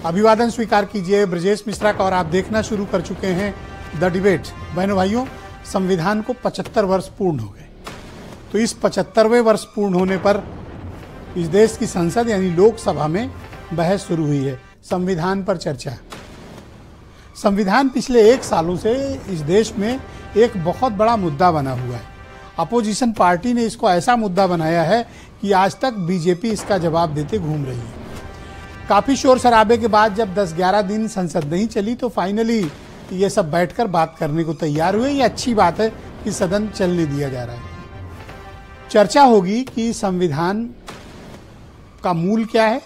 अभिवादन स्वीकार कीजिए ब्रजेश मिश्रा का और आप देखना शुरू कर चुके हैं द डिबेट। बहनों भाइयों, संविधान को 75 वर्ष पूर्ण हो गए। तो इस 75वें वर्ष पूर्ण होने पर इस देश की संसद यानी लोकसभा में बहस शुरू हुई है। संविधान पर चर्चा। संविधान पिछले 1 सालों से इस देश में एक बहुत बड़ा मुद्दा बना हुआ है। अपोजिशन पार्टी ने इसको ऐसा मुद्दा बनाया है कि आज तक बीजेपी इसका जवाब देते घूम रही है। काफी शोर शराबे के बाद जब 10-11 दिन संसद नहीं चली तो फाइनली ये सब बैठकर बात करने को तैयार हुए। ये अच्छी बात है कि सदन चलने दिया जा रहा है। चर्चा होगी कि संविधान का मूल क्या है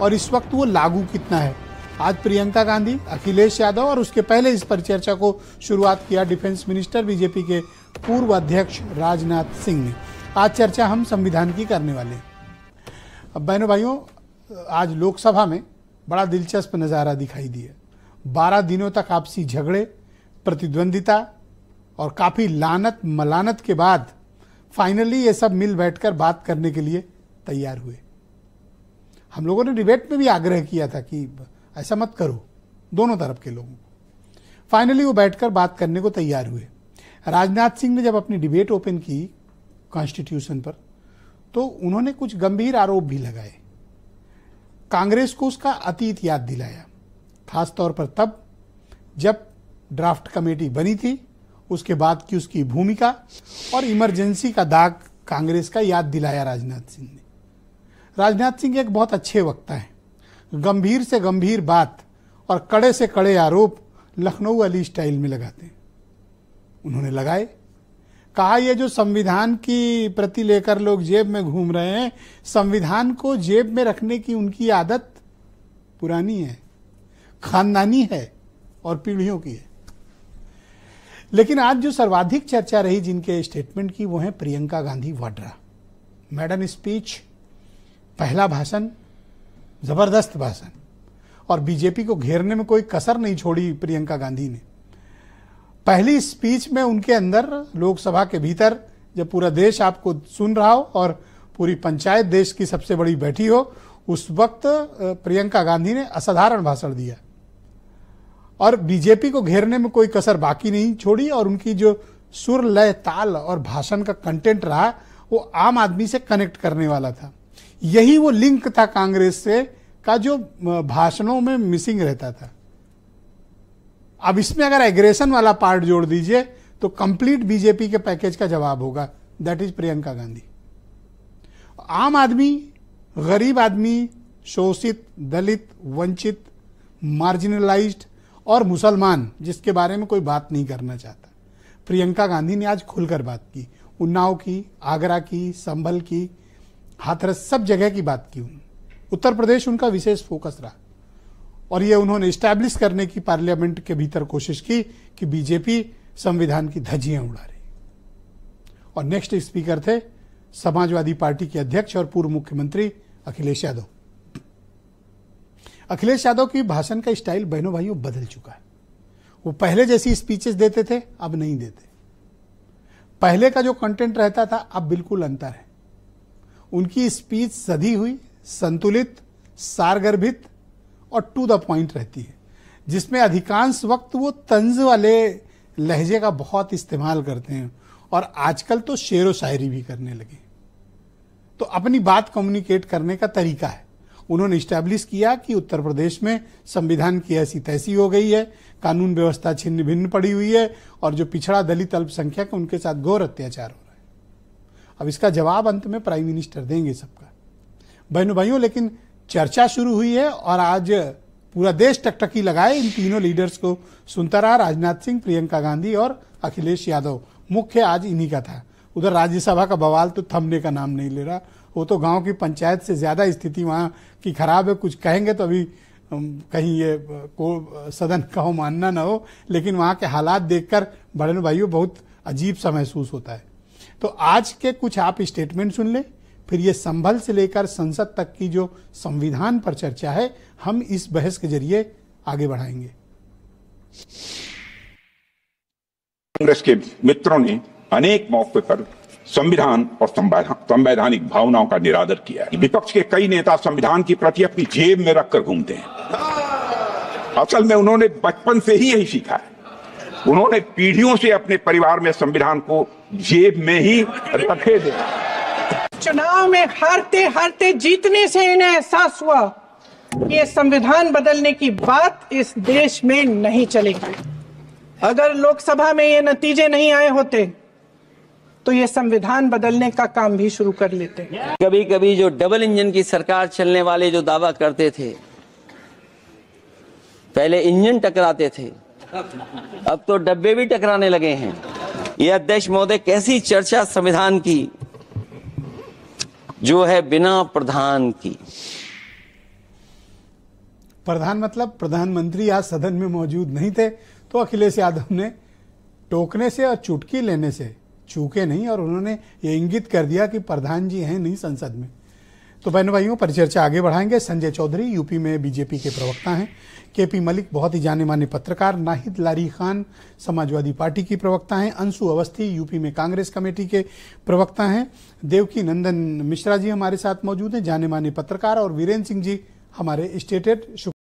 और इस वक्त वो लागू कितना है। आज प्रियंका गांधी, अखिलेश यादव और उसके पहले इस पर चर्चा को शुरुआत किया डिफेंस मिनिस्टर बीजेपी के पूर्व अध्यक्ष राजनाथ सिंह ने। आज चर्चा हम संविधान की करने वाले हैं। अब बहनों भाइयों, आज लोकसभा में बड़ा दिलचस्प नज़ारा दिखाई दिया। 12 दिनों तक आपसी झगड़े, प्रतिद्वंदिता और काफ़ी लानत मलानत के बाद फाइनली ये सब मिल बैठकर बात करने के लिए तैयार हुए। हम लोगों ने डिबेट में भी आग्रह किया था कि ऐसा मत करो, दोनों तरफ के लोगों को। फाइनली वो बैठकर बात करने को तैयार हुए। राजनाथ सिंह ने जब अपनी डिबेट ओपन की कॉन्स्टिट्यूशन पर तो उन्होंने कुछ गंभीर आरोप भी लगाए। कांग्रेस को उसका अतीत याद दिलाया, खास तौर पर तब जब ड्राफ्ट कमेटी बनी थी, उसके बाद की उसकी भूमिका और इमरजेंसी का दाग कांग्रेस का याद दिलाया राजनाथ सिंह ने। राजनाथ सिंह एक बहुत अच्छे वक्ता हैं। गंभीर से गंभीर बात और कड़े से कड़े आरोप लखनऊ वाली स्टाइल में लगाते हैं। उन्होंने लगाए, कहा ये जो संविधान की प्रति लेकर लोग जेब में घूम रहे हैं, संविधान को जेब में रखने की उनकी आदत पुरानी है, खानदानी है और पीढ़ियों की है। लेकिन आज जो सर्वाधिक चर्चा रही जिनके स्टेटमेंट की, वो है प्रियंका गांधी वाड्रा। मैडन स्पीच, पहला भाषण, जबरदस्त भाषण और बीजेपी को घेरने में कोई कसर नहीं छोड़ी प्रियंका गांधी ने। पहली स्पीच में उनके अंदर लोकसभा के भीतर जब पूरा देश आपको सुन रहा हो और पूरी पंचायत देश की सबसे बड़ी बैठी हो, उस वक्त प्रियंका गांधी ने असाधारण भाषण दिया और बीजेपी को घेरने में कोई कसर बाकी नहीं छोड़ी। और उनकी जो सुर, लय, ताल और भाषण का कंटेंट रहा वो आम आदमी से कनेक्ट करने वाला था। यही वो लिंक था कांग्रेस से का जो भाषणों में मिसिंग रहता था। अब इसमें अगर एग्रेशन वाला पार्ट जोड़ दीजिए तो कंप्लीट बीजेपी के पैकेज का जवाब होगा, दैट इज प्रियंका गांधी। आम आदमी, गरीब आदमी, शोषित, दलित, वंचित, मार्जिनलाइज्ड और मुसलमान जिसके बारे में कोई बात नहीं करना चाहता, प्रियंका गांधी ने आज खुलकर बात की। उन्नाव की, आगरा की, संभल की, हाथरस, सब जगह की बात की। उत्तर प्रदेश उनका विशेष फोकस रहा और ये उन्होंने इस्टेब्लिश करने की पार्लियामेंट के भीतर कोशिश की कि बीजेपी संविधान की धज्जियां उड़ा रही। और नेक्स्ट स्पीकर थे समाजवादी पार्टी के अध्यक्ष और पूर्व मुख्यमंत्री अखिलेश यादव। अखिलेश यादव की भाषण का स्टाइल बहनों भाइयों बदल चुका है। वो पहले जैसी स्पीचेस देते थे, अब नहीं देते। पहले का जो कंटेंट रहता था, अब बिल्कुल अंतर है। उनकी स्पीच सधी हुई, संतुलित, सारगर्भित और टू द पॉइंट रहती है, जिसमें अधिकांश वक्त वो तंज वाले लहजे का बहुत इस्तेमाल करते हैं और आजकल तो शेरो शायरी भी करने लगे। तो अपनी बात कम्युनिकेट करने का तरीका है। उन्होंने इस्टेब्लिश किया कि उत्तर प्रदेश में संविधान की ऐसी तैसी हो गई है, कानून व्यवस्था छिन्न भिन्न पड़ी हुई है और जो पिछड़ा, दलित, अल्पसंख्यक उनके साथ घोर अत्याचार हो रहा है। अब इसका जवाब अंत में प्राइम मिनिस्टर देंगे सबका। बहनों भाइयों, लेकिन चर्चा शुरू हुई है और आज पूरा देश टकटकी लगाए इन तीनों लीडर्स को सुनता रहा। राजनाथ सिंह, प्रियंका गांधी और अखिलेश यादव मुख्य आज इन्हीं का था। उधर राज्यसभा का बवाल तो थमने का नाम नहीं ले रहा। वो तो गांव की पंचायत से ज्यादा स्थिति वहां की खराब है। कुछ कहेंगे तो अभी कहीं ये को सदन का हो मानना ना हो, लेकिन वहां के हालात देखकर बहनों भाइयों बहुत अजीब सा महसूस होता है। तो आज के कुछ आप स्टेटमेंट सुन ले, फिर ये संभल से लेकर संसद तक की जो संविधान पर चर्चा है, हम इस बहस के जरिए आगे बढ़ाएंगे। कांग्रेस के मित्रों ने अनेक मौके पर संविधान और संवैधानिक भावनाओं का निरादर किया है। विपक्ष के कई नेता संविधान की प्रति अपनी जेब में रखकर घूमते हैं। असल में उन्होंने बचपन से ही यही सीखा है। उन्होंने पीढ़ियों से अपने परिवार में संविधान को जेब में ही रखे थे। चुनाव में हारते हारते जीतने से इन्हें एहसास हुआ कि ये संविधान बदलने की बात इस देश में नहीं चलेगी। अगर लोकसभा में ये नतीजे नहीं आए होते तो ये संविधान बदलने का काम भी शुरू कर लेते। कभी कभी जो डबल इंजन की सरकार चलने वाले जो दावा करते थे, पहले इंजन टकराते थे, अब तो डब्बे भी टकराने लगे हैं। ये अध्यक्ष महोदय कैसी चर्चा संविधान की जो है बिना प्रधान की। प्रधान मतलब प्रधानमंत्री आज सदन में मौजूद नहीं थे, तो अखिलेश यादव ने टोकने से और चुटकी लेने से चूके नहीं, और उन्होंने ये इंगित कर दिया कि प्रधान जी हैं नहीं संसद में। तो बहनों भाइयों, परिचर्चा आगे बढ़ाएंगे। संजय चौधरी यूपी में बीजेपी के प्रवक्ता हैं, केपी मलिक बहुत ही जाने माने पत्रकार, नाहिद लारी खान समाजवादी पार्टी की प्रवक्ता हैं, अंशु अवस्थी यूपी में कांग्रेस कमेटी के प्रवक्ता हैं, देवकी नंदन मिश्रा जी हमारे साथ मौजूद हैं, जाने माने पत्रकार, और वीरेंद्र सिंह जी हमारे स्टेटेड